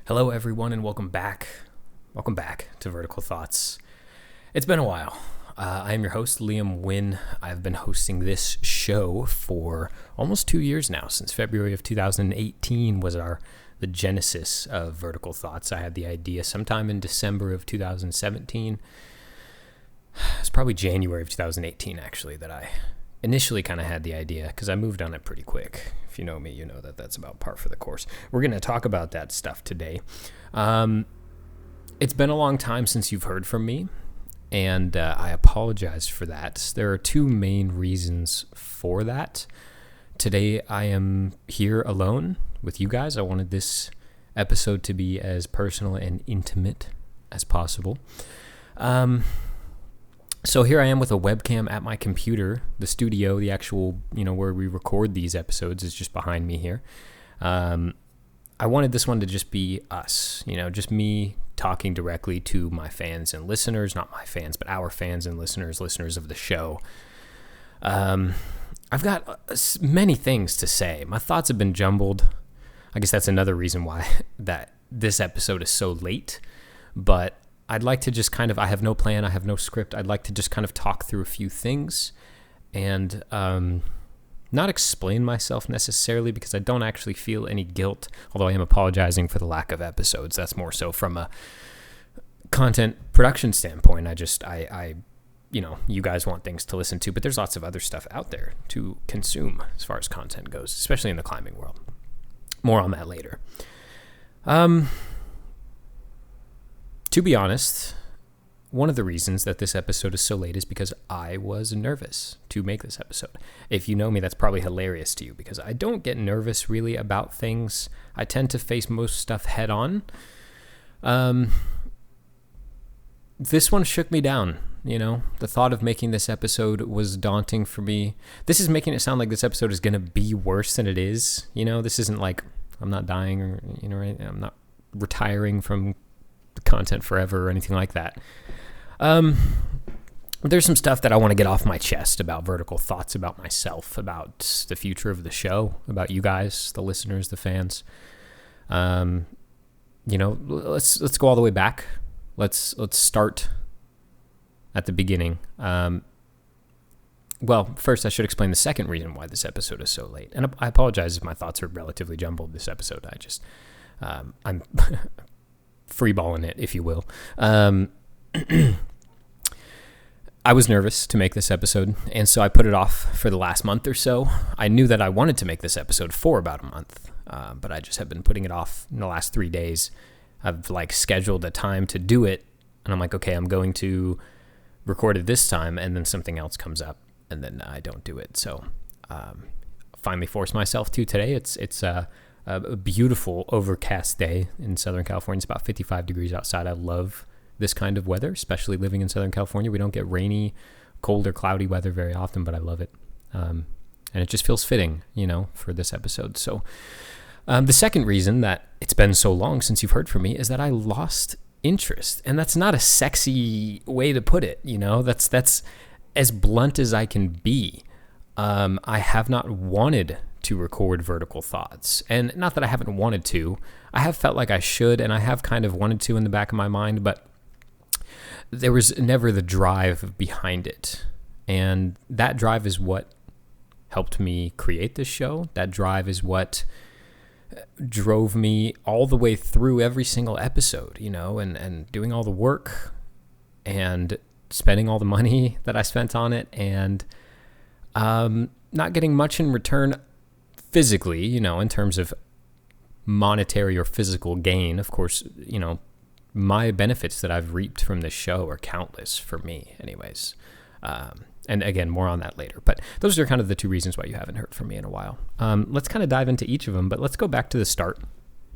Hello, everyone, and welcome back. Welcome back to Vertical Thoughts. It's been a while. I am your host, Liam Wynn. I've been hosting this show for almost 2 years now. Since February of 2018 was the genesis of Vertical Thoughts. I had the idea sometime in December of 2017. It's probably January of 2018, actually, that I initially kind of had the idea, because I moved on it pretty quick. If you know me, you know that that's about par for the course. We're going to talk about that stuff today. It's been a long time since you've heard from me, and I apologize for that. There are two main reasons for that. Today, I am here alone with you guys. I wanted this episode to be as personal and intimate as possible. So here I am with a webcam at my computer. The studio, the actual, where we record these episodes is just behind me here. I wanted this one to just be us, just me talking directly to my fans and listeners, not my fans, but our fans and listeners of the show. I've got many things to say. My thoughts have been jumbled. I guess that's another reason why that this episode is so late, but I'd like to just I have no plan, I have no script. I'd like to just kind of talk through a few things and not explain myself necessarily, because I don't actually feel any guilt, although I am apologizing for the lack of episodes. That's more so from a content production standpoint. I you guys want things to listen to, but there's lots of other stuff out there to consume as far as content goes, especially in the climbing world. More on that later. To be honest, one of the reasons that this episode is so late is because I was nervous to make this episode. If you know me, that's probably hilarious to you, because I don't get nervous really about things. I tend to face most stuff head on. This one shook me down, The thought of making this episode was daunting for me. This is making it sound like this episode is going to be worse than it is. This isn't like I'm not dying or, I'm not retiring from content forever or anything like that. There's some stuff that I want to get off my chest about Vertical Thoughts, about myself, about the future of the show, about you guys, the listeners, the fans. Let's go all the way back. Let's start at the beginning. Well, first I should explain the second reason why this episode is so late. And I apologize if my thoughts are relatively jumbled this episode. I'm freeballing it, if you will. I was nervous to make this episode, and so I put it off for the last month or so. I knew that I wanted to make this episode for about a month, but I just have been putting it off in the last 3 days. I've scheduled a time to do it, and I'm like, okay, I'm going to record it this time, and then something else comes up, and then I don't do it. So finally forced myself to today. It's a beautiful overcast day in Southern California. It's about 55 degrees outside. I love this kind of weather, especially living in Southern California. We don't get rainy, cold, or cloudy weather very often, but I love it. And it just feels fitting, for this episode. So the second reason that it's been so long since you've heard from me is that I lost interest. And that's not a sexy way to put it, That's as blunt as I can be. I have not wanted to record Vertical Thoughts. And not that I haven't wanted to. I have felt like I should, and I have kind of wanted to in the back of my mind, but there was never the drive behind it. And that drive is what helped me create this show. That drive is what drove me all the way through every single episode, and doing all the work and spending all the money that I spent on it, and not getting much in return physically, in terms of monetary or physical gain. Of course, my benefits that I've reaped from this show are countless for me anyways. And again, more on that later. But those are kind of the two reasons why you haven't heard from me in a while. Let's kind of dive into each of them, but let's go back to the start,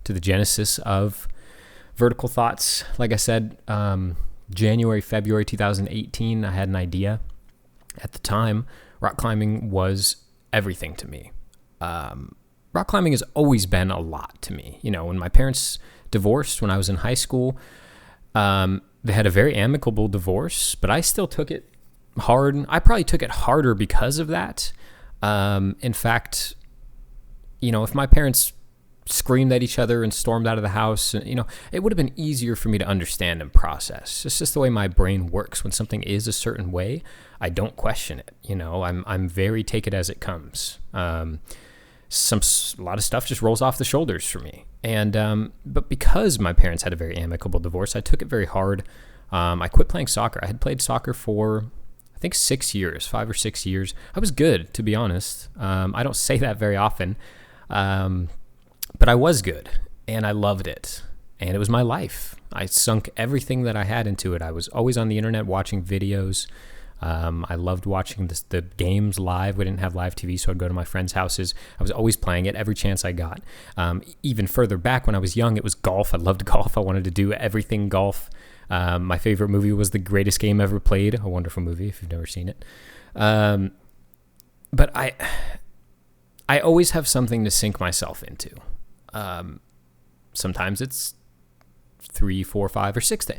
to the genesis of Vertical Thoughts. Like I said, January, February 2018, I had an idea. At the time, rock climbing was everything to me. Rock climbing has always been a lot to me. When my parents divorced when I was in high school, they had a very amicable divorce, but I still took it hard. I probably took it harder because of that. In fact, if my parents screamed at each other and stormed out of the house. And, it would have been easier for me to understand and process. It's just the way my brain works. When something is a certain way, I don't question it. I'm very take it as it comes. A lot of stuff just rolls off the shoulders for me. And but because my parents had a very amicable divorce, I took it very hard. I quit playing soccer. I had played soccer for, I think, 6 years, 5 or 6 years. I was good, to be honest. I don't say that very often. But I was good, and I loved it, and it was my life. I sunk everything that I had into it. I was always on the internet watching videos. I loved watching the games live. We didn't have live TV, so I'd go to my friends' houses. I was always playing it every chance I got. Even further back when I was young, it was golf. I loved golf. I wanted to do everything golf. My favorite movie was The Greatest Game Ever Played, a wonderful movie if you've never seen it. But I always have something to sink myself into. Sometimes it's 3, 4, 5, or 6 days.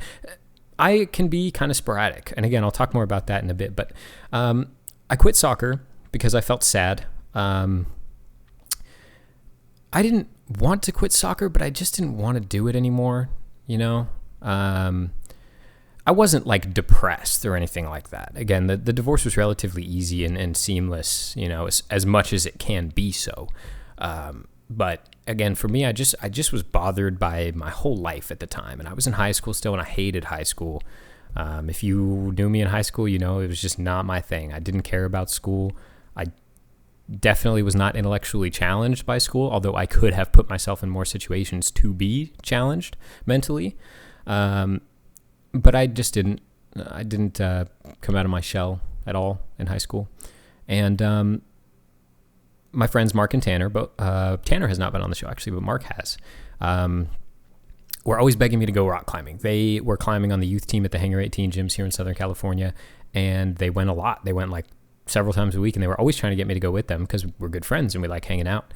I can be kind of sporadic. And again, I'll talk more about that in a bit. But I quit soccer because I felt sad. I didn't want to quit soccer, but I just didn't want to do it anymore, I wasn't like depressed or anything like that. Again, the divorce was relatively easy and seamless, as much as it can be so. But again, for me, I just was bothered by my whole life at the time. And I was in high school still, and I hated high school. If you knew me in high school, it was just not my thing. I didn't care about school. I definitely was not intellectually challenged by school, although I could have put myself in more situations to be challenged mentally. But I just didn't. I didn't come out of my shell at all in high school. And my friends Mark and Tanner, but Tanner has not been on the show actually, but Mark has, were always begging me to go rock climbing. They were climbing on the youth team at the Hangar 18 gyms here in Southern California, and they went a lot. They went like several times a week, and they were always trying to get me to go with them because we're good friends and we like hanging out.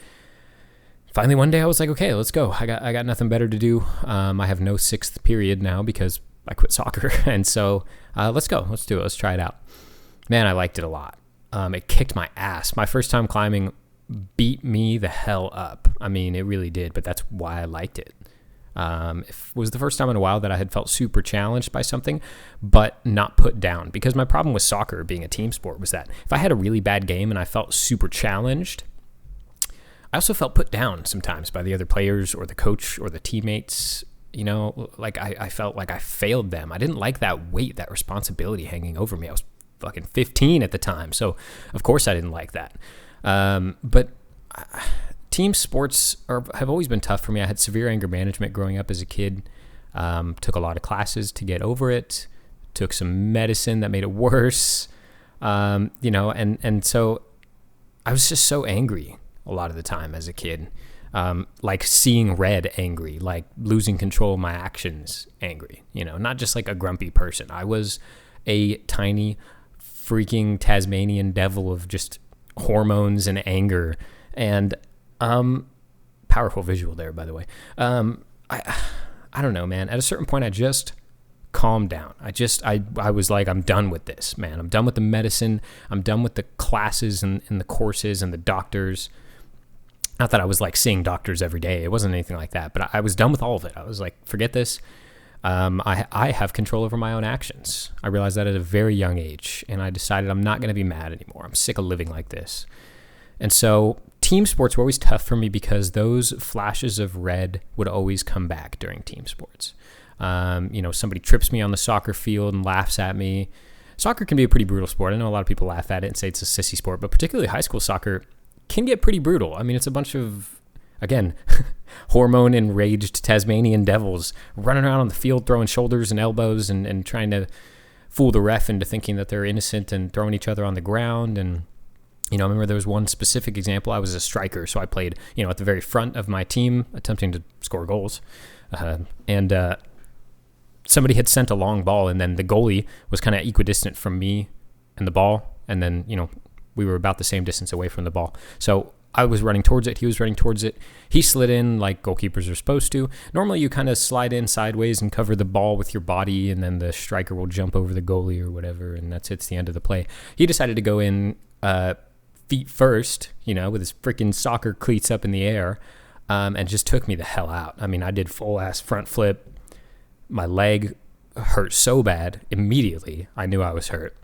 Finally, one day I was like, okay, let's go. I got nothing better to do. I have no 6th period now because I quit soccer. And so let's go. Let's do it. Let's try it out. Man, I liked it a lot. It kicked my ass. My first time climbing beat me the hell up. I mean, it really did, but that's why I liked it. It was the first time in a while that I had felt super challenged by something, but not put down. Because my problem with soccer being a team sport was that if I had a really bad game and I felt super challenged, I also felt put down sometimes by the other players or the coach or the teammates. Like I felt like I failed them. I didn't like that weight, that responsibility hanging over me. I was fucking 15 at the time, so of course I didn't like that. But team sports have always been tough for me. I had severe anger management growing up as a kid. Took a lot of classes to get over it. Took some medicine that made it worse. And so I was just so angry a lot of the time as a kid. Like seeing red angry, like losing control of my actions angry, not just like a grumpy person. I was a tiny freaking Tasmanian devil of just hormones and anger, and powerful visual there, by the way. I don't know, man. At a certain point, I just calmed down. I was like, I'm done with this, man. I'm done with the medicine. I'm done with the classes and the courses and the doctors. Not that I was like seeing doctors every day. It wasn't anything like that, but I was done with all of it. I was like, forget this. I have control over my own actions. I realized that at a very young age, and I decided I'm not going to be mad anymore. I'm sick of living like this. And so team sports were always tough for me because those flashes of red would always come back during team sports. Somebody trips me on the soccer field and laughs at me. Soccer can be a pretty brutal sport. I know a lot of people laugh at it and say it's a sissy sport, but particularly high school soccer can get pretty brutal. I mean, it's a bunch of, again, hormone enraged Tasmanian devils running around on the field throwing shoulders and elbows and trying to fool the ref into thinking that they're innocent and throwing each other on the ground. And I remember there was one specific example. I was a striker, so I played at the very front of my team attempting to score goals, and somebody had sent a long ball, and then the goalie was kind of equidistant from me and the ball, and then we were about the same distance away from the ball. So I was running towards it. He was running towards it. He slid in like goalkeepers are supposed to. Normally you kind of slide in sideways and cover the ball with your body, and then the striker will jump over the goalie or whatever, and it's the end of the play. He decided to go in feet first, with his freaking soccer cleats up in the air. and just took me the hell out. I mean, I did full ass front flip. My leg hurt so bad. Immediately, I knew I was hurt.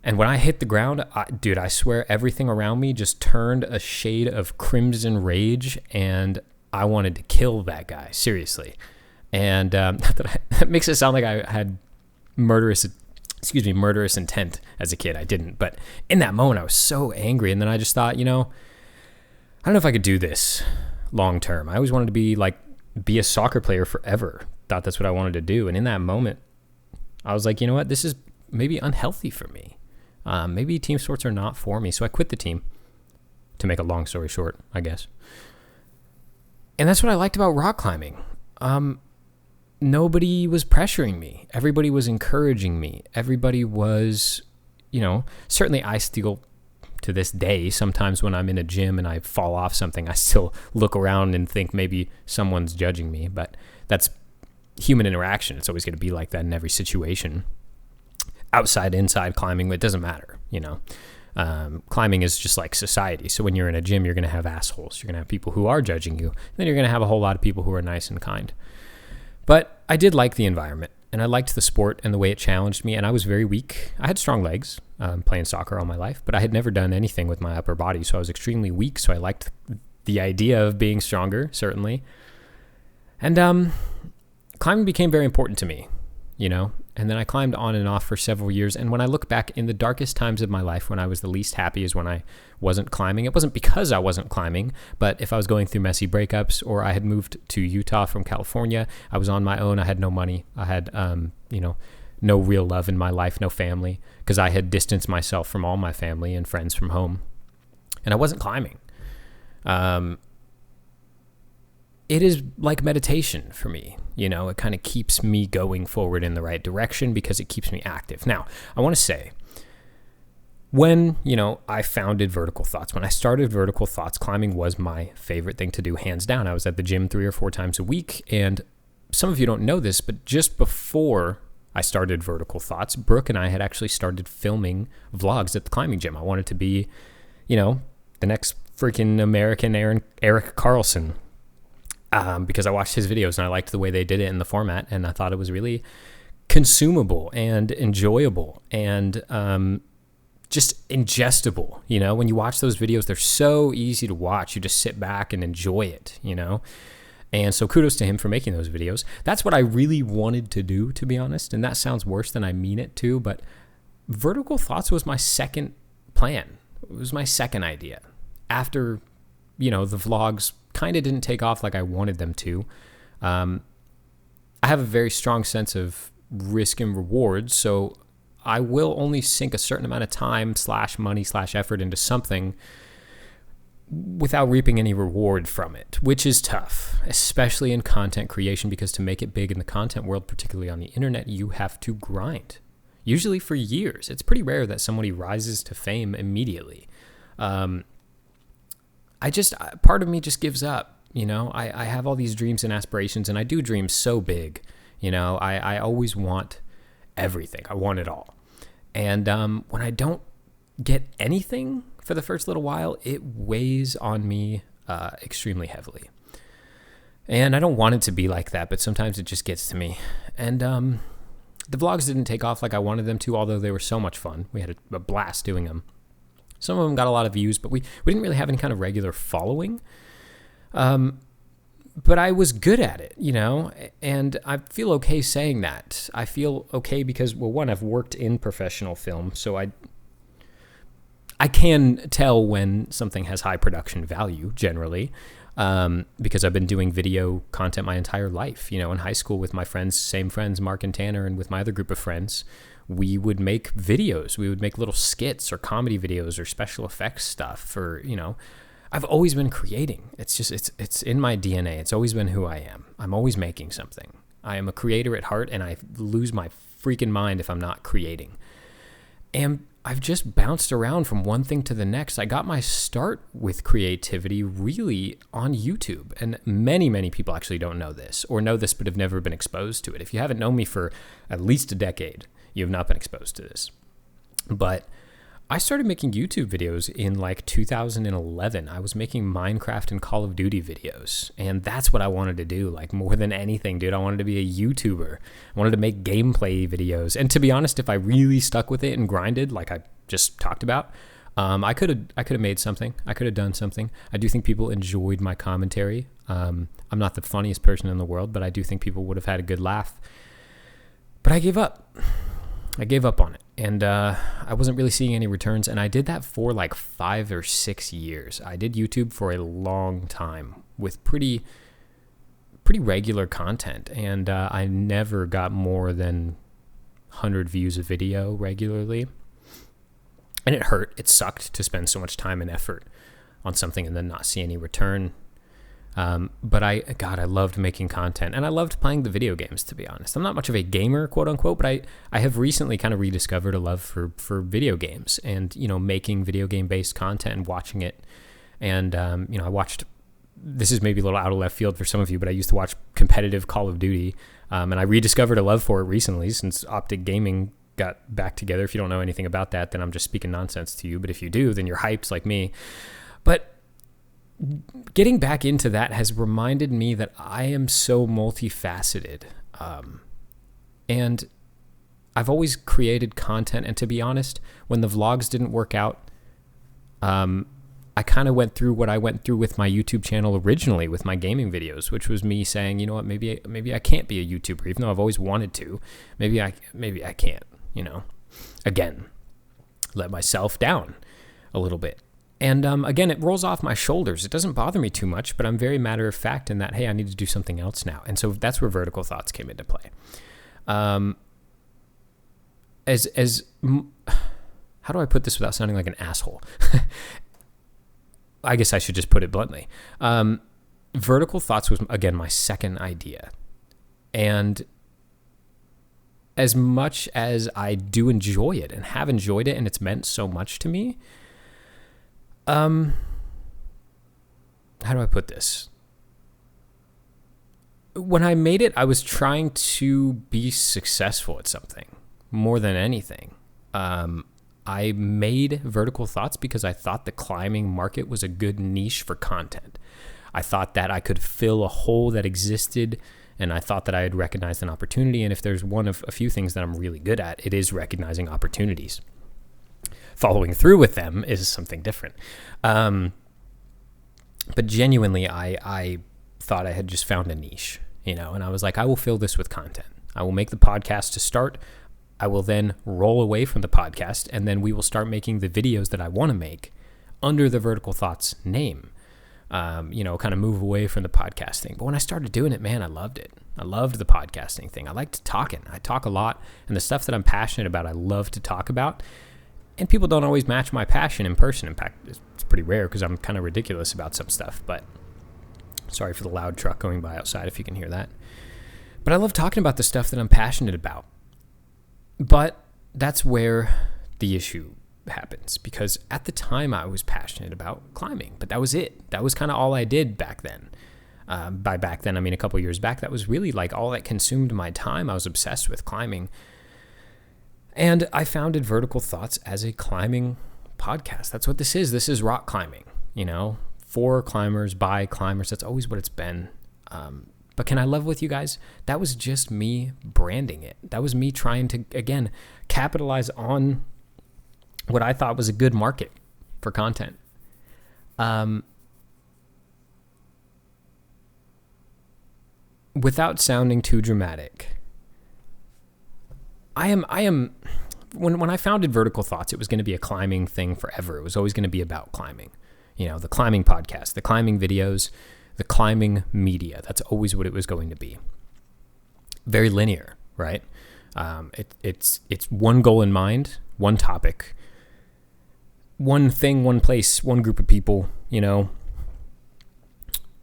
And when I hit the ground, I swear everything around me just turned a shade of crimson rage, and I wanted to kill that guy, seriously. And that makes it sound like I had murderous intent as a kid. I didn't. But in that moment, I was so angry. And then I just thought, I don't know if I could do this long term. I always wanted to be a soccer player forever. Thought that's what I wanted to do. And in that moment, I was like, you know what? This is maybe unhealthy for me. Maybe team sports are not for me. So I quit the team, to make a long story short, I guess. And that's what I liked about rock climbing. Nobody was pressuring me. Everybody was encouraging me. Everybody was, certainly I still, to this day, sometimes when I'm in a gym and I fall off something, I still look around and think maybe someone's judging me. But that's human interaction. It's always going to be like that in every situation. Outside, inside climbing, it doesn't matter, Climbing is just like society. So when you're in a gym, you're going to have assholes. You're going to have people who are judging you. And then you're going to have a whole lot of people who are nice and kind. But I did like the environment, and I liked the sport and the way it challenged me. And I was very weak. I had strong legs, playing soccer all my life, but I had never done anything with my upper body. So I was extremely weak. So I liked the idea of being stronger, certainly. And climbing became very important to me, And then I climbed on and off for several years. And when I look back in the darkest times of my life, when I was the least happy is when I wasn't climbing. It wasn't because I wasn't climbing, but if I was going through messy breakups or I had moved to Utah from California, I was on my own. I had no money. I had, no real love in my life, no family, because I had distanced myself from all my family and friends from home. And I wasn't climbing. It is like meditation for me. It kind of keeps me going forward in the right direction because it keeps me active. Now, I want to say, when, I founded Vertical Thoughts, when I started Vertical Thoughts, climbing was my favorite thing to do, hands down. I was at the gym 3 or 4 times a week. And some of you don't know this, but just before I started Vertical Thoughts, Brooke and I had actually started filming vlogs at the climbing gym. I wanted to be, the next freaking American Eric Carlson. Because I watched his videos and I liked the way they did it in the format, and I thought it was really consumable and enjoyable and just ingestible. When you watch those videos, they're so easy to watch. You just sit back and enjoy it, And so kudos to him for making those videos. That's what I really wanted to do, to be honest. And that sounds worse than I mean it to, but Vertical Thoughts was my second plan. It was my second idea. After, the vlogs kind of didn't take off like I wanted them to. I have a very strong sense of risk and reward, so I will only sink a certain amount of time / money / effort into something without reaping any reward from it, which is tough, especially in content creation, because to make it big in the content world, particularly on the internet, you have to grind, usually for years. It's pretty rare that somebody rises to fame immediately. Part of me just gives up, I have all these dreams and aspirations, and I do dream so big, I always want everything. I want it all. And when I don't get anything for the first little while, it weighs on me extremely heavily. And I don't want it to be like that, but sometimes it just gets to me. And the vlogs didn't take off like I wanted them to, although they were so much fun. We had a blast doing them. Some of them got a lot of views, but we didn't really have any kind of regular following. But I was good at it, and I feel okay saying that. I feel okay because, well, one, I've worked in professional film, so I can tell when something has high production value, generally, because I've been doing video content my entire life. In high school with my friends, same friends, Mark and Tanner, and with my other group of friends, we would make videos. We would make little skits or comedy videos or special effects stuff for, I've always been creating. It's just, it's in my DNA. It's always been who I am. I'm always making something. I am a creator at heart, and I lose my freaking mind if I'm not creating. And I've just bounced around from one thing to the next. I got my start with creativity really on YouTube. And many, many people actually don't know this, or know this but have never been exposed to it. If you haven't known me for at least a decade, you have not been exposed to this. But I started making YouTube videos in like 2011. I was making Minecraft and Call of Duty videos, and that's what I wanted to do. Like, more than anything, dude, I wanted to be a YouTuber. I wanted to make gameplay videos. And to be honest, if I really stuck with it and grinded, like I just talked about, I could have made something. I could have done something. I do think people enjoyed my commentary. I'm not the funniest person in the world, but I do think people would have had a good laugh. But I gave up. I gave up on it, and I wasn't really seeing any returns, and I did that for like 5 or 6 years. I did YouTube for a long time with pretty regular content, and I never got more than 100 views a video regularly, and it hurt. It sucked to spend so much time and effort on something and then not see any return. But I loved making content, and I loved playing the video games, to be honest. I'm not much of a gamer, quote unquote, but I have recently kind of rediscovered a love for video games and, making video game based content and watching it. And, I watched, this is maybe a little out of left field for some of you, but I used to watch competitive Call of Duty. And I rediscovered a love for it recently since Optic Gaming got back together. If you don't know anything about that, then I'm just speaking nonsense to you. But if you do, then you're hyped like me. But getting back into that has reminded me that I am so multifaceted. And I've always created content. And to be honest, when the vlogs didn't work out, I kind of went through what I went through with my YouTube channel originally with my gaming videos, which was me saying, you know what, maybe I can't be a YouTuber, even though I've always wanted to. Maybe I can't, again, let myself down a little bit. And again, it rolls off my shoulders. It doesn't bother me too much, but I'm very matter of fact in that, hey, I need to do something else now. And so that's where Vertical Thoughts came into play. How do I put this without sounding like an asshole? I guess I should just put it bluntly. Vertical Thoughts was, again, my second idea. And as much as I do enjoy it and have enjoyed it, and it's meant so much to me, how do I put this? When I made it, I was trying to be successful at something more than anything. I made Vertical Thoughts because I thought the climbing market was a good niche for content. I thought that I could fill a hole that existed, and I thought that I had recognized an opportunity. And if there's one of a few things that I'm really good at, it is recognizing opportunities. Following through with them is something different. But genuinely, I thought I had just found a niche, and I was like, I will fill this with content. I will make the podcast to start. I will then roll away from the podcast, and then we will start making the videos that I want to make under the Vertical Thoughts name. Kind of move away from the podcast thing. But when I started doing it, man, I loved it. I loved the podcasting thing. I liked talking. I talk a lot, and the stuff that I'm passionate about, I love to talk about. And people don't always match my passion in person. In fact, it's pretty rare because I'm kind of ridiculous about some stuff. But sorry for the loud truck going by outside if you can hear that. But I love talking about the stuff that I'm passionate about. But that's where the issue happens, because at the time I was passionate about climbing, but that was it. That was kind of all I did back then. By back then, I mean a couple years back. That was really like all that consumed my time. I was obsessed with climbing. And I founded Vertical Thoughts as a climbing podcast. That's what this is. This is rock climbing, for climbers, by climbers. That's always what it's been. But can I level with you guys? That was just me branding it. That was me trying to, again, capitalize on what I thought was a good market for content. Without sounding too dramatic, I am when I founded Vertical Thoughts, it was going to be a climbing thing forever. It was always going to be about climbing. The climbing podcast, the climbing videos, the climbing media. That's always what it was going to be. Very linear, right? It's one goal in mind, one topic, one thing, one place, one group of people,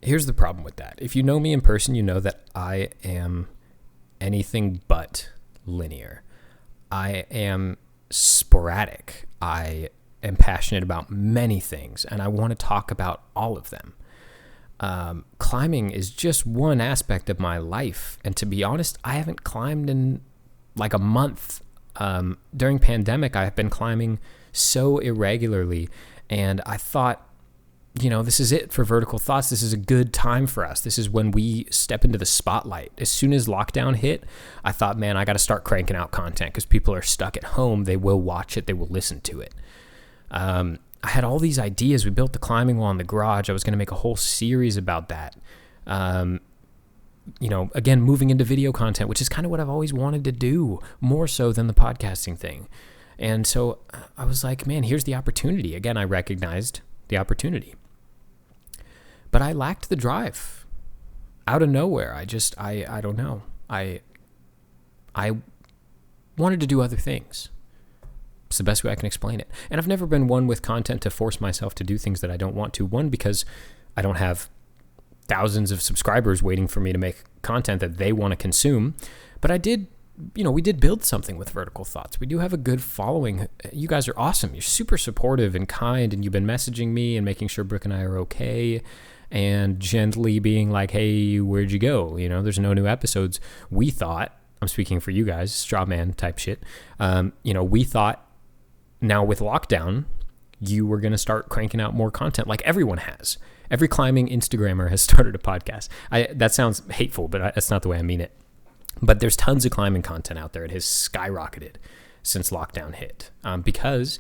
Here's the problem with that. If you know me in person, you know that I am anything but linear. I am sporadic. I am passionate about many things, and I want to talk about all of them. Climbing is just one aspect of my life, and to be honest, I haven't climbed in like a month. During pandemic, I've been climbing so irregularly. And I thought, this is it for Vertical Thoughts. This is a good time for us. This is when we step into the spotlight. As soon as lockdown hit, I thought, man, I got to start cranking out content because people are stuck at home. They will watch it. They will listen to it. I had all these ideas. We built the climbing wall in the garage. I was going to make a whole series about that. Again, moving into video content, which is kind of what I've always wanted to do, more so than the podcasting thing. And so I was like, man, here's the opportunity. Again, I recognized the opportunity. But I lacked the drive. Out of nowhere, I don't know. I wanted to do other things. It's the best way I can explain it. And I've never been one with content to force myself to do things that I don't want to. One, because I don't have thousands of subscribers waiting for me to make content that they want to consume. But we did build something with Vertical Thoughts. We do have a good following. You guys are awesome. You're super supportive and kind, and you've been messaging me and making sure Brooke and I are okay, and gently being like, hey, where'd you go? There's no new episodes. We thought, I'm speaking for you guys, straw man type shit. We thought now with lockdown, you were going to start cranking out more content like everyone has. Every climbing Instagrammer has started a podcast. That sounds hateful, but that's not the way I mean it. But there's tons of climbing content out there. It has skyrocketed since lockdown hit because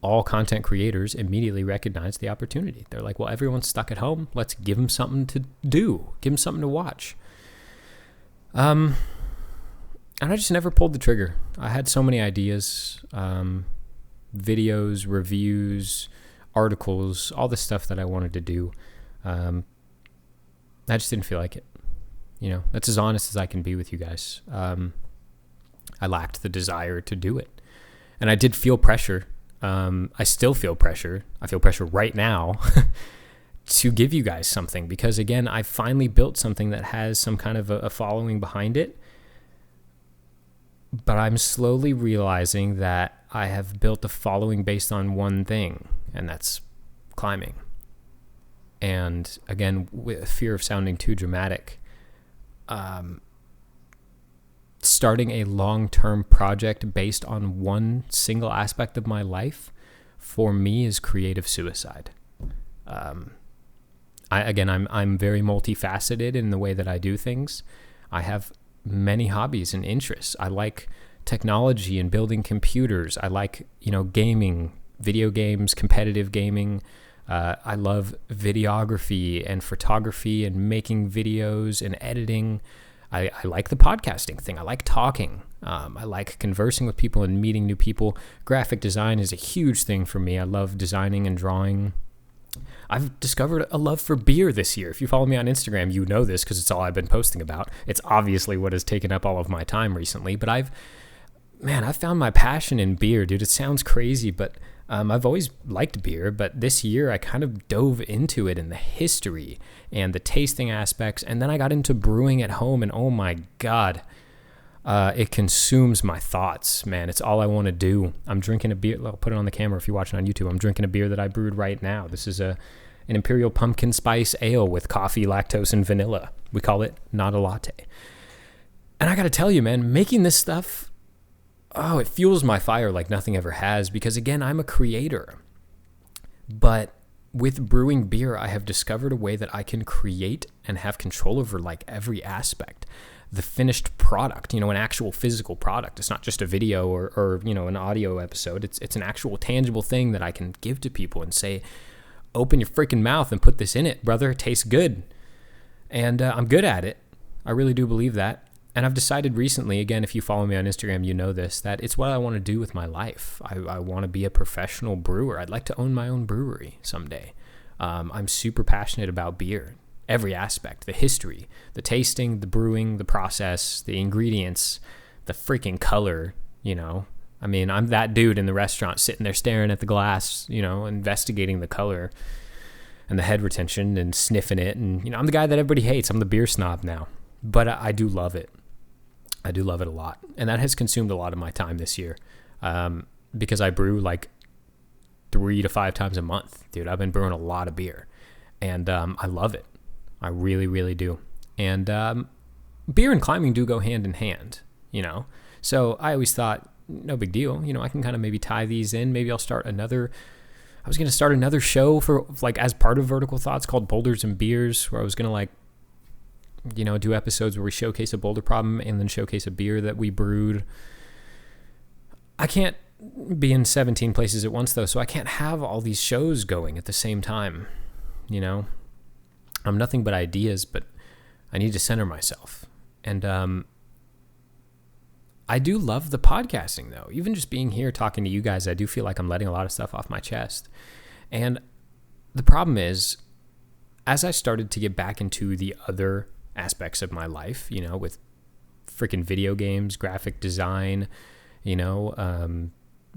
all content creators immediately recognize the opportunity. They're like, well, everyone's stuck at home. Let's give them something to do. Give them something to watch. And I just never pulled the trigger. I had so many ideas, videos, reviews, articles, all the stuff that I wanted to do. I just didn't feel like it. That's as honest as I can be with you guys. I lacked the desire to do it. And I did feel pressure. I still feel pressure. I feel pressure right now to give you guys something because, again, I finally built something that has some kind of a following behind it. But I'm slowly realizing that I have built a following based on one thing, and that's climbing. And, again, with fear of sounding too dramatic, starting a long-term project based on one single aspect of my life for me is creative suicide. I'm very multifaceted in the way that I do things. I have many hobbies and interests. I like technology and building computers. I like, gaming, video games, competitive gaming. I love videography and photography and making videos and editing. I like the podcasting thing. I like talking. I like conversing with people and meeting new people. Graphic design is a huge thing for me. I love designing and drawing. I've discovered a love for beer this year. If you follow me on Instagram, you know this because it's all I've been posting about. It's obviously what has taken up all of my time recently, but I've found my passion in beer, dude. It sounds crazy, but I've always liked beer, but this year I kind of dove into it in the history and the tasting aspects, and then I got into brewing at home, and oh my God, it consumes my thoughts, man. It's all I want to do. I'm drinking a beer. I'll put it on the camera if you're watching on YouTube. I'm drinking a beer that I brewed right now. This is an Imperial Pumpkin Spice Ale with coffee, lactose, and vanilla. We call it Not a Latte. And I got to tell you, man, making this stuff, it fuels my fire like nothing ever has because, again, I'm a creator. But with brewing beer, I have discovered a way that I can create and have control over like every aspect. The finished product, an actual physical product. It's not just a video or an audio episode. It's an actual tangible thing that I can give to people and say, open your freaking mouth and put this in it, brother. It tastes good. And I'm good at it. I really do believe that. And I've decided recently, again, if you follow me on Instagram, you know this, that it's what I want to do with my life. I want to be a professional brewer. I'd like to own my own brewery someday. I'm super passionate about beer. Every aspect, the history, the tasting, the brewing, the process, the ingredients, the freaking color, I'm that dude in the restaurant sitting there staring at the glass, investigating the color and the head retention and sniffing it. And, I'm the guy that everybody hates. I'm the beer snob now, but I do love it. I do love it a lot. And that has consumed a lot of my time this year because I brew like 3 to 5 times a month, dude. I've been brewing a lot of beer and I love it. I really, really do. And beer and climbing do go hand in hand, So I always thought, no big deal. I can kind of maybe tie these in. Maybe I was going to start another show for like as part of Vertical Thoughts called Boulders and Beers, where I was going to like, do episodes where we showcase a boulder problem and then showcase a beer that we brewed. I can't be in 17 places at once though, so I can't have all these shows going at the same time. I'm nothing but ideas, but I need to center myself. And I do love the podcasting though. Even just being here talking to you guys, I do feel like I'm letting a lot of stuff off my chest. And the problem is, as I started to get back into the other aspects of my life, with freaking video games, graphic design,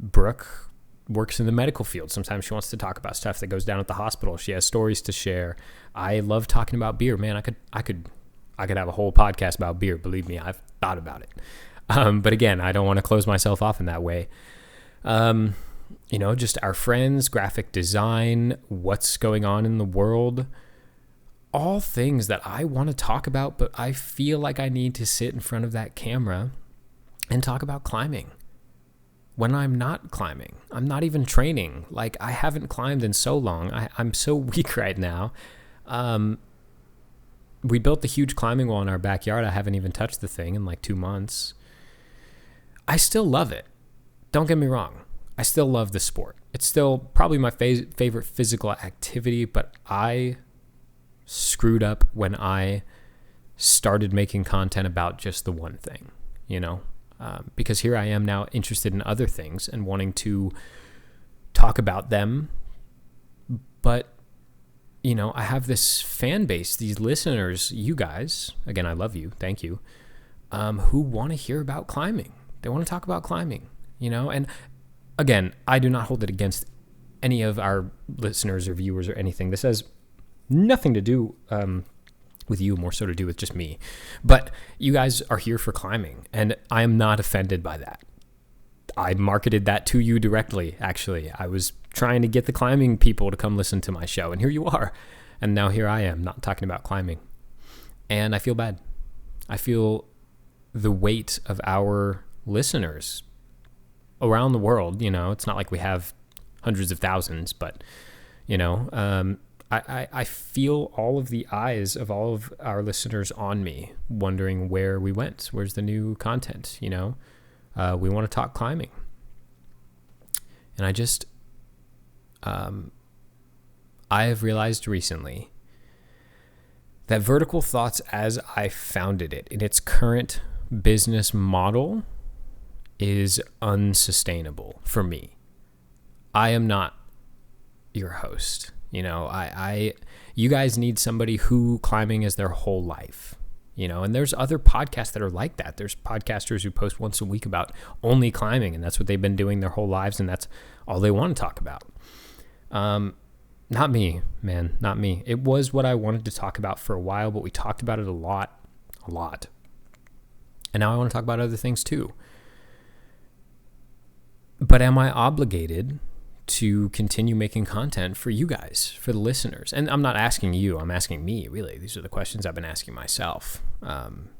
Brooke works in the medical field. Sometimes she wants to talk about stuff that goes down at the hospital. She has stories to share. I love talking about beer, man. I could have a whole podcast about beer. Believe me, I've thought about it. But again, I don't want to close myself off in that way. Just our friends, graphic design, what's going on in the world, all things that I want to talk about, but I feel like I need to sit in front of that camera and talk about climbing. When I'm not climbing, I'm not even training. Like, I haven't climbed in so long. I'm so weak right now. We built the huge climbing wall in our backyard. I haven't even touched the thing in like 2 months. I still love it. Don't get me wrong. I still love the sport. It's still probably my favorite physical activity, but I screwed up when I started making content about just the one thing, because here I am now interested in other things and wanting to talk about them. But, I have this fan base, these listeners, you guys, again, I love you. Thank you. Who want to hear about climbing. They want to talk about climbing, and again, I do not hold it against any of our listeners or viewers or anything. This has nothing to do with you, more so to do with just me. But you guys are here for climbing, and I am not offended by that. I marketed that to you directly, actually. I was trying to get the climbing people to come listen to my show, and here you are. And now here I am, not talking about climbing. And I feel bad. I feel the weight of our listeners around the world. It's not like we have hundreds of thousands, but, I feel all of the eyes of all of our listeners on me, wondering where we went. Where's the new content? We want to talk climbing. And I have realized recently that Vertical Thoughts, as I founded it in its current business model, is unsustainable for me. I am not your host. You guys need somebody who climbing is their whole life, and there's other podcasts that are like that. There's podcasters who post once a week about only climbing, and that's what they've been doing their whole lives, and that's all they want to talk about. Not me, man, not me. It was what I wanted to talk about for a while, but we talked about it a lot. And now I want to talk about other things too. But am I obligated to continue making content for you guys, for the listeners? And I'm not asking you, I'm asking me, really. These are the questions I've been asking myself. Am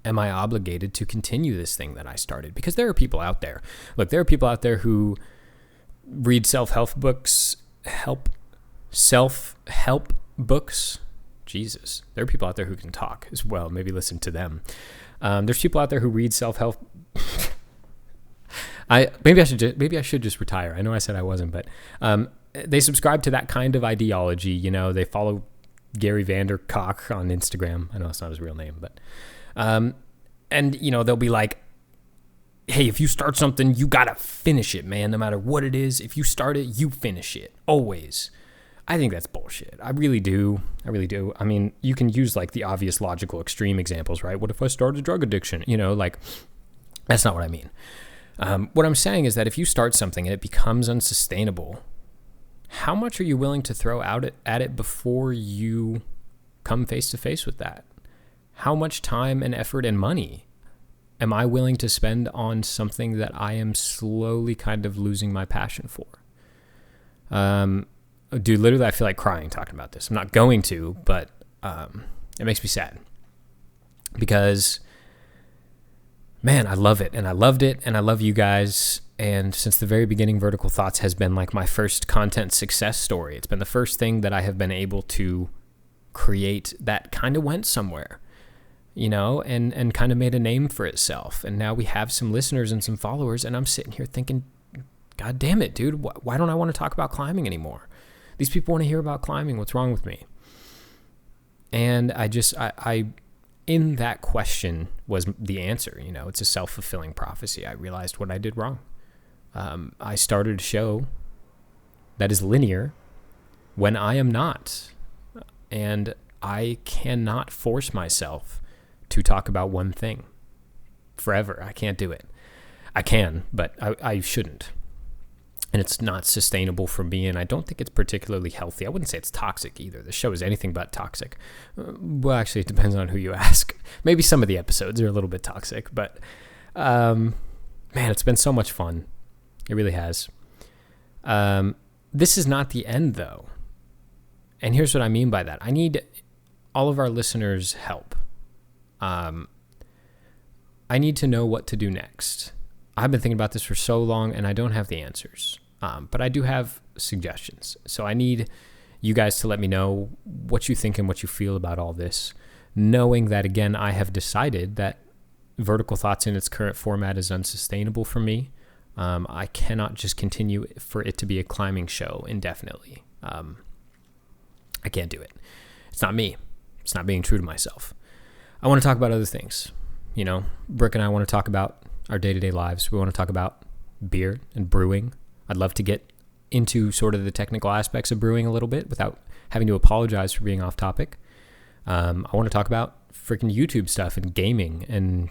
I obligated to continue this thing that I started? Because there are people out there. Look, there are people out there who read self-help books. Jesus. There are people out there who can talk as well. Maybe listen to them. There's people out there who read self-help. Maybe I should just retire. I know I said I wasn't, but they subscribe to that kind of ideology. They follow Gary Vandercock on Instagram. I know it's not his real name, but and they'll be like, hey, if you start something, you gotta finish it, man. No matter what it is, if you start it, you finish it always. I think that's bullshit. I really do. I mean, you can use like the obvious logical extreme examples, right? What if I started drug addiction? That's not what I mean. What I'm saying is that if you start something and it becomes unsustainable, how much are you willing to throw out at it before you come face to face with that? How much time and effort and money am I willing to spend on something that I am slowly kind of losing my passion for? Dude, literally, I feel like crying talking about this. I'm not going to, but it makes me sad because, man, I love it, and I loved it, and I love you guys. And since the very beginning, Vertical Thoughts has been like my first content success story. It's been the first thing that I have been able to create that kind of went somewhere, you know, and kind of made a name for itself. And now we have some listeners and some followers, and I'm sitting here thinking, God damn it, dude, why don't I want to talk about climbing anymore? These people want to hear about climbing. What's wrong with me? And I in that question was the answer. You know, it's a self-fulfilling prophecy. I realized what I did wrong. I started a show that is linear when I am not. And I cannot force myself to talk about one thing forever. I can't do it. I can, but I shouldn't. And it's not sustainable for me, and I don't think it's particularly healthy. I wouldn't say it's toxic either. The show is anything but toxic. Well, actually, it depends on who you ask. Maybe some of the episodes are a little bit toxic, but man, it's been so much fun. It really has. This is not the end, though. And here's what I mean by that. I need all of our listeners' help. I need to know what to do next. I've been thinking about this for so long, and I don't have the answers. But I do have suggestions. So I need you guys to let me know what you think and what you feel about all this, knowing that, again, I have decided that Vertical Thoughts in its current format is unsustainable for me. I cannot just continue for it to be a climbing show indefinitely. I can't do it. It's not me. It's not being true to myself. I want to talk about other things. You know, Brooke and I want to talk about our day-to-day lives. We want to talk about beer and brewing. I'd love to get into sort of the technical aspects of brewing a little bit without having to apologize for being off topic. I want to talk about freaking YouTube stuff and gaming and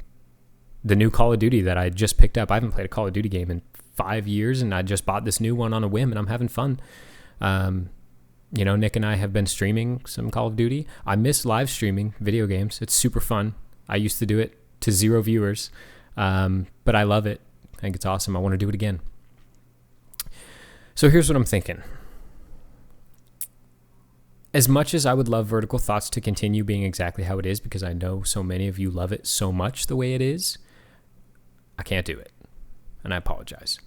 the new Call of Duty that I just picked up. I haven't played a Call of Duty game in 5 years, and I just bought this new one on a whim, and I'm having fun. You know, Nick and I have been streaming some Call of Duty. I miss live streaming video games. It's super fun. I used to do it to 0 viewers, but I love it. I think it's awesome. I want to do it again. So here's what I'm thinking. As much as I would love Vertical Thoughts to continue being exactly how it is, because I know so many of you love it so much the way it is, I can't do it. And I apologize.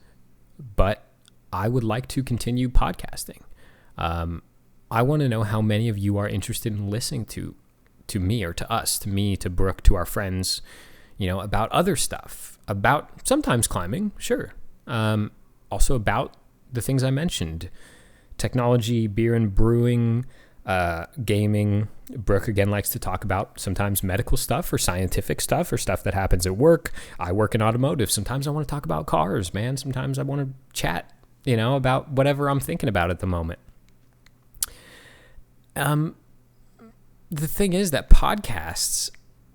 But I would like to continue podcasting. I want to know how many of you are interested in listening to me or to us, to me, to Brooke, to our friends, you know, about other stuff, about sometimes climbing, sure. Also about the things I mentioned, technology, beer and brewing, gaming. Brooke, again, likes to talk about sometimes medical stuff or scientific stuff or stuff that happens at work. I work in automotive. Sometimes I want to talk about cars, man. Sometimes I want to chat, you know, about whatever I'm thinking about at the moment. The thing is that podcasts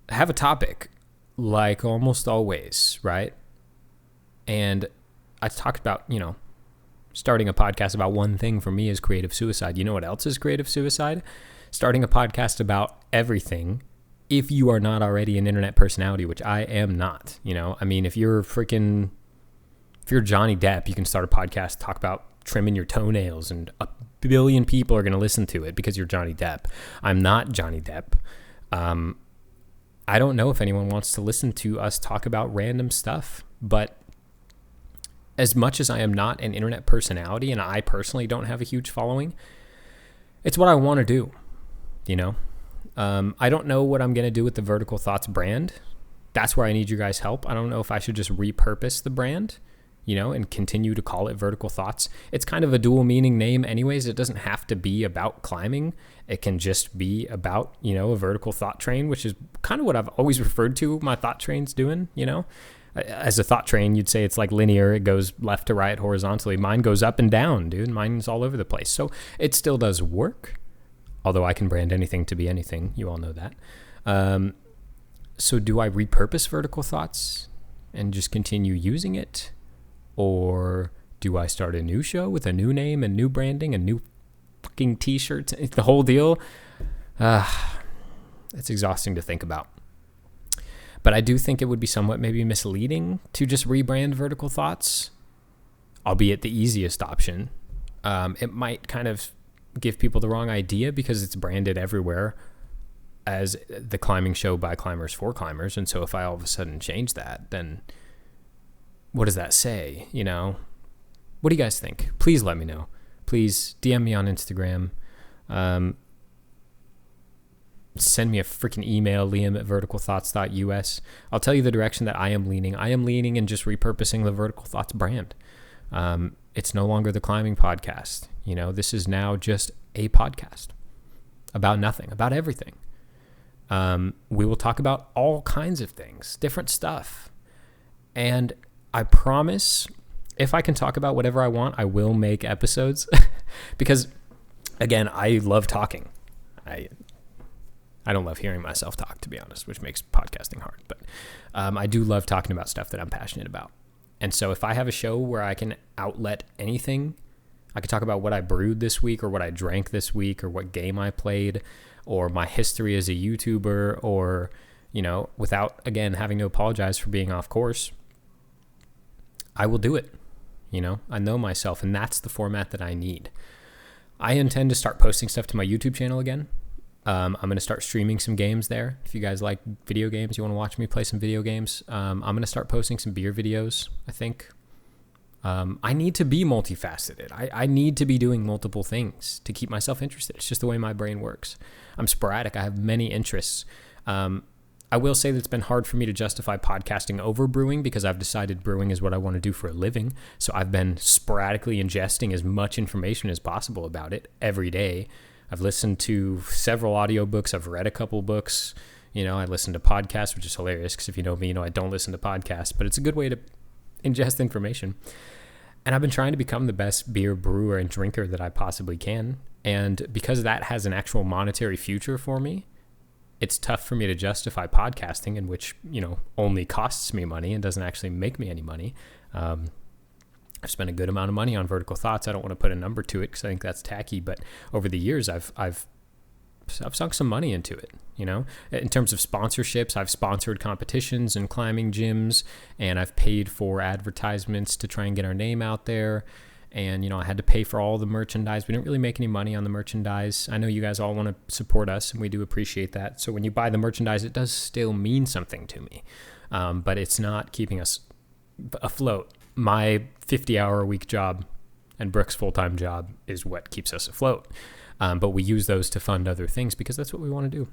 have a topic, like almost always, right? And I talked about, you know, starting a podcast about one thing for me is creative suicide. You know what else is creative suicide? Starting a podcast about everything if you are not already an internet personality, which I am not. You know, I mean, if you're Johnny Depp, you can start a podcast, talk about trimming your toenails, and a billion people are going to listen to it because you're Johnny Depp. I'm not Johnny Depp. I don't know if anyone wants to listen to us talk about random stuff, but as much as I am not an internet personality and I personally don't have a huge following, it's what I want to do, you know? I don't know what I'm going to do with the Vertical Thoughts brand. That's where I need you guys' help. I don't know if I should just repurpose the brand, you know, and continue to call it Vertical Thoughts. It's kind of a dual meaning name anyways. It doesn't have to be about climbing. It can just be about, you know, a vertical thought train, which is kind of what I've always referred to my thought trains doing, you know. As a thought train, you'd say it's like linear. It goes left to right horizontally. Mine goes up and down, dude. Mine's all over the place. So it still does work, although I can brand anything to be anything. You all know that. So do I repurpose Vertical Thoughts and just continue using it? Or do I start a new show with a new name and new branding and new fucking t-shirts? The whole deal? It's exhausting to think about. But I do think it would be somewhat maybe misleading to just rebrand Vertical Thoughts, albeit the easiest option. It might kind of give people the wrong idea because it's branded everywhere as the climbing show by climbers for climbers. And so if I all of a sudden change that, then what does that say? You know, what do you guys think? Please let me know. Please DM me on Instagram. Send me a freaking email, liam@verticalthoughts.us. I'll tell you the direction that I am leaning. I am leaning in just repurposing the Vertical Thoughts brand. It's no longer the climbing podcast. You know, this is now just a podcast about nothing, about everything. We will talk about all kinds of things, different stuff. And I promise, if I can talk about whatever I want, I will make episodes. Because, again, I love talking. I don't love hearing myself talk, to be honest, which makes podcasting hard. But I do love talking about stuff that I'm passionate about. And so if I have a show where I can outlet anything, I could talk about what I brewed this week or what I drank this week or what game I played or my history as a YouTuber or, you know, without, again, having to apologize for being off course, I will do it. You know, I know myself, and that's the format that I need. I intend to start posting stuff to my YouTube channel again. I'm going to start streaming some games there. If you guys like video games, you want to watch me play some video games, I'm going to start posting some beer videos, I think. I need to be multifaceted. I need to be doing multiple things to keep myself interested. It's just the way my brain works. I'm sporadic. I have many interests. I will say that it's been hard for me to justify podcasting over brewing because I've decided brewing is what I want to do for a living. So I've been sporadically ingesting as much information as possible about it every day. I've listened to several audiobooks. I've read a couple books. You know, I listen to podcasts, which is hilarious because if you know me, you know I don't listen to podcasts, but it's a good way to ingest information. And I've been trying to become the best beer brewer and drinker that I possibly can. And because that has an actual monetary future for me, it's tough for me to justify podcasting, in which, you know, only costs me money and doesn't actually make me any money. I've spent a good amount of money on Vertical Thoughts. I don't want to put a number to it because I think that's tacky, but over the years, I've sunk some money into it. You know, in terms of sponsorships, I've sponsored competitions and climbing gyms, and I've paid for advertisements to try and get our name out there. And, you know, I had to pay for all the merchandise. We didn't really make any money on the merchandise. I know you guys all want to support us, and we do appreciate that. So when you buy the merchandise, it does still mean something to me. But it's not keeping us afloat. My 50-hour-a-week job and Brooke's full-time job is what keeps us afloat. But we use those to fund other things because that's what we want to do.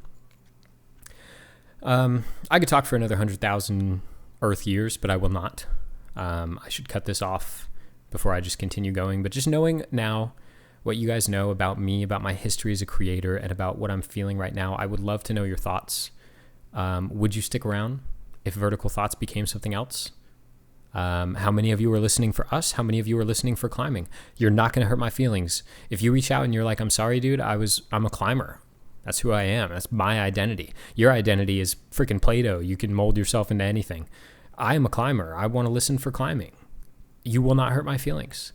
I could talk for another 100,000 Earth years, but I will not. I should cut this off before I just continue going. But just knowing now what you guys know about me, about my history as a creator, and about what I'm feeling right now, I would love to know your thoughts. Would you stick around if Vertical Thoughts became something else? How many of you are listening for us? How many of you are listening for climbing? You're not going to hurt my feelings. If you reach out and you're like, I'm sorry, dude, I'm a climber. That's who I am. That's my identity. Your identity is freaking Play-Doh. You can mold yourself into anything. I am a climber. I want to listen for climbing. You will not hurt my feelings.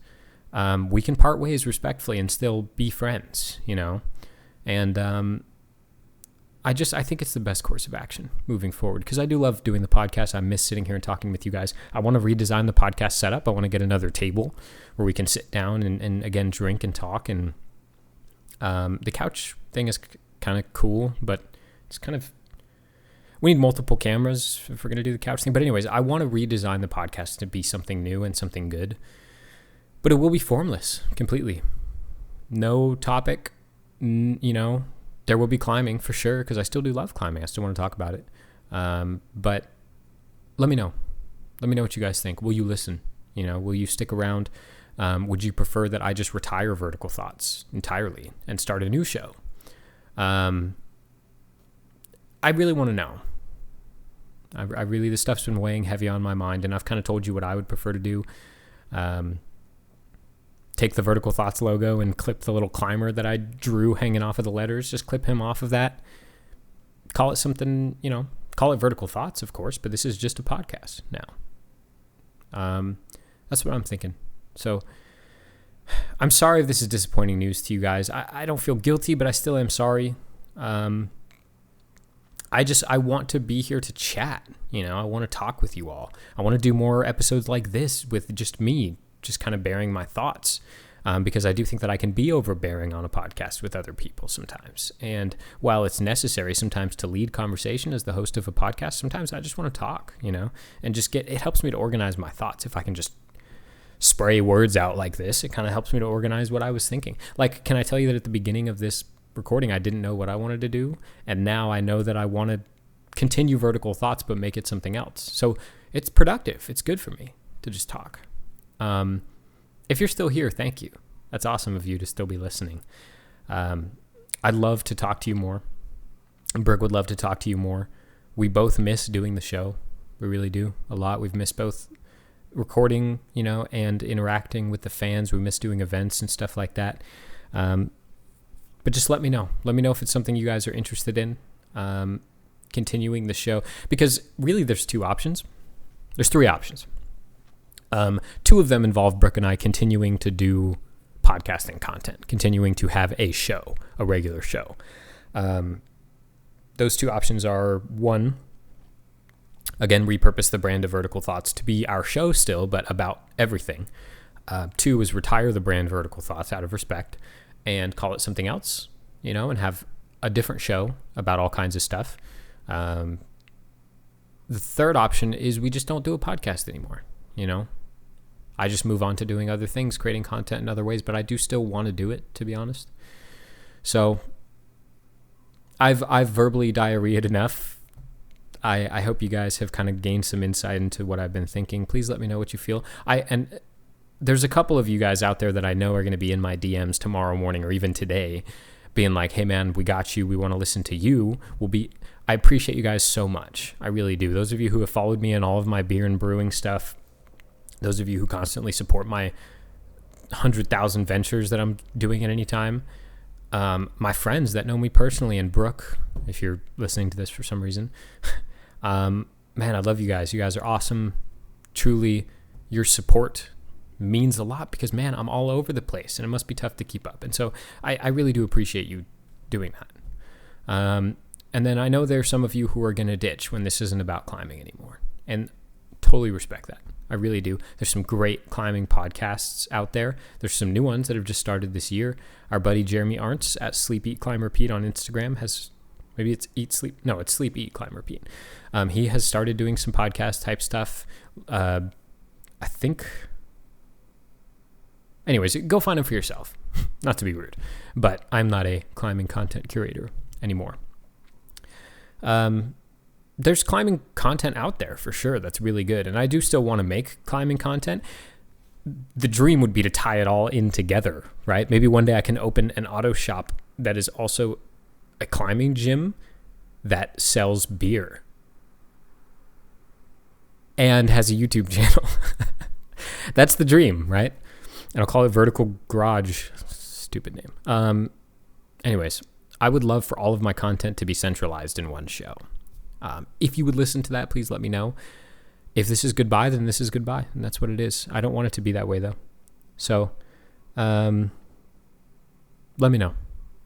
We can part ways respectfully and still be friends, you know? And, I think it's the best course of action moving forward because I do love doing the podcast. I miss sitting here and talking with you guys. I want to redesign the podcast setup. I want to get another table where we can sit down and again, drink and talk. And the couch thing is kind of cool, but it's kind of, we need multiple cameras if we're going to do the couch thing. But anyways, I want to redesign the podcast to be something new and something good, but it will be formless completely. No topic, you know. There will be climbing for sure because I still do love climbing. I still want to talk about it. But let me know. Let me know what you guys think. Will you listen? You know, will you stick around? Would you prefer that I just retire Vertical Thoughts entirely and start a new show? I really want to know. I really, this stuff's been weighing heavy on my mind, and I've kind of told you what I would prefer to do. Take the Vertical Thoughts logo and clip the little climber that I drew hanging off of the letters. Just clip him off of that. Call it something, you know, call it Vertical Thoughts, of course, but this is just a podcast now. That's what I'm thinking. So I'm sorry if this is disappointing news to you guys. I don't feel guilty, but I still am sorry. I want to be here to chat. You know, I want to talk with you all. I want to do more episodes like this with just me, just kind of bearing my thoughts. because I do think that I can be overbearing on a podcast with other people sometimes. And while it's necessary sometimes to lead conversation as the host of a podcast, sometimes I just want to talk, and just it helps me to organize my thoughts. If I can just spray words out like this, it kind of helps me to organize what I was thinking. Like, can I tell you that at the beginning of this recording, I didn't know what I wanted to do, and now I know that I want to continue vertical thoughts but make it something else. So it's productive. It's good for me to just talk. If you're still here, thank you. That's awesome of you to still be listening. I'd love to talk to you more. Berg would love to talk to you more. We both miss doing the show. We really do a lot. We've missed both recording, and interacting with the fans. We miss doing events and stuff like that. But just let me know. Let me know if it's something you guys are interested in, continuing the show. Because really there's two options. There's three options. Two of them involve Brooke and I continuing to do podcasting content, continuing to have a show, a regular show. Those two options are, one, again, repurpose the brand of Vertical Thoughts to be our show still, but about everything. Two is retire the brand Vertical Thoughts out of respect and call it something else, and have a different show about all kinds of stuff. The third option is we just don't do a podcast anymore, I just move on to doing other things, creating content in other ways, but I do still want to do it, to be honest. So I've verbally diarrheaed enough. I hope you guys have kind of gained some insight into what I've been thinking. Please let me know what you feel. And there's a couple of you guys out there that I know are going to be in my DMs tomorrow morning or even today being like, hey man, we got you. We want to listen to you. I appreciate you guys so much. I really do. Those of you who have followed me in all of my beer and brewing stuff, those of you who constantly support my 100,000 ventures that I'm doing at any time, my friends that know me personally, and Brooke, if you're listening to this for some reason, man, I love you guys. You guys are awesome. Truly, your support means a lot because, man, I'm all over the place and it must be tough to keep up. And so I really do appreciate you doing that. And then I know there's some of you who are going to ditch when this isn't about climbing anymore, and totally respect that. I really do. There's some great climbing podcasts out there. There's some new ones that have just started this year. Our buddy Jeremy Arntz at Sleep, Eat, Climb, Repeat on Instagram has, maybe it's it's Sleep, Eat, Climb, Repeat. He has started doing some podcast type stuff. I think, anyways, go find him for yourself. Not to be rude, but I'm not a climbing content curator anymore. There's climbing content out there for sure that's really good, and I do still want to make climbing content. The dream would be to tie it all in together, right? Maybe one day I can open an auto shop that is also a climbing gym that sells beer and has a YouTube channel. That's the dream, right? And I'll call it Vertical Garage. Stupid name. Anyways, I would love for all of my content to be centralized in one show. If you would listen to that, please let me know. If this is goodbye, then this is goodbye, and that's what it is. I don't want it to be that way, though. So let me know.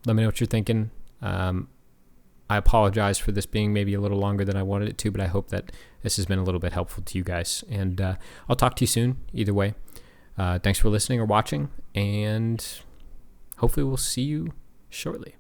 Let me know what you're thinking. I apologize for this being maybe a little longer than I wanted it to, but I hope that this has been a little bit helpful to you guys. And I'll talk to you soon, either way. Thanks for listening or watching, and hopefully we'll see you shortly.